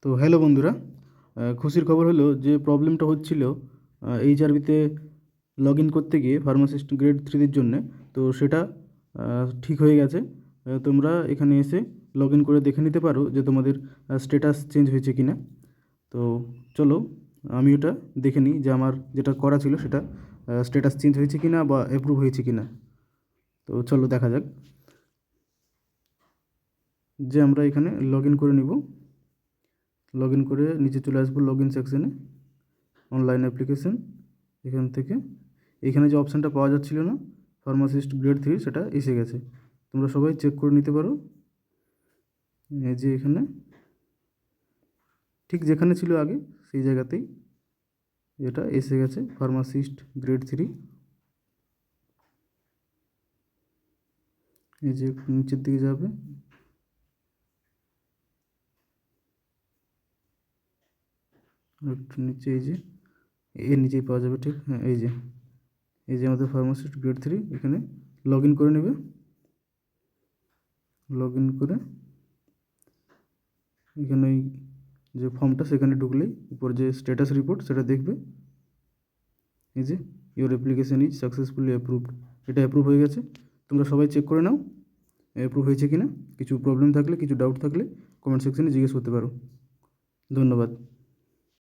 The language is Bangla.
তো হ্যালো বন্ধুরা, খুশির খবর হলো যে প্রবলেমটা হচ্ছিল এইচআরবিতে লগ ইন করতে গিয়ে ফার্মাসিস্ট গ্রেড থ্রির জন্যে, তো সেটা ঠিক হয়ে গেছে। তোমরা এখানে এসে লগ ইন করে দেখে নিতে পারো যে তোমাদের স্ট্যাটাস চেঞ্জ হয়েছে কি না। তো চলো আমি ওটা দেখে নিই যে আমার যেটা করা ছিল সেটা স্ট্যাটাস চেঞ্জ হয়েছে কি না বা অ্যাপ্রুভ হয়েছে কি না। তো চলো দেখা যাক। যে আমরা এখানে লগ ইন করে নিব, লগ ইন করে নিচে চলে আসবো লগ ইন সেকশানে, অনলাইন অ্যাপ্লিকেশন। এখান থেকে এখানে যে অপশানটা পাওয়া যাচ্ছিল না ফার্মাসিস্ট গ্রেড থ্রি, সেটা এসে গেছে। তোমরা সবাই চেক করে নিতে পারো। এই যে এখানে ঠিক যেখানে ছিল আগে সেই জায়গাতেই এটা এসে গেছে, ফার্মাসিস্ট গ্রেড থ্রি। এই যে নিচের দিকে যাবে, একটু নিচে, এই যে এর নিচেই পাওয়া যাবে ঠিক। হ্যাঁ, এই যে আমাদের ফার্মাসিস্ট গ্রেড থ্রি। এখানে লগ ইন করে নেবে। লগ ইন করে এখানে ওই যে ফর্মটা সেখানে ঢুকলেই উপর যে স্ট্যাটাস রিপোর্ট সেটা দেখবে। এই যে your application is successfully approved, এটা অ্যাপ্রুভ হয়ে গেছে। তোমরা সবাই চেক করে নাও অ্যাপ্রুভ হয়েছে কি না। কিছু প্রবলেম থাকলে, কিছু ডাউট থাকলে কমেন্ট সেকশনে জিজ্ঞেস করতে পারো। ধন্যবাদ।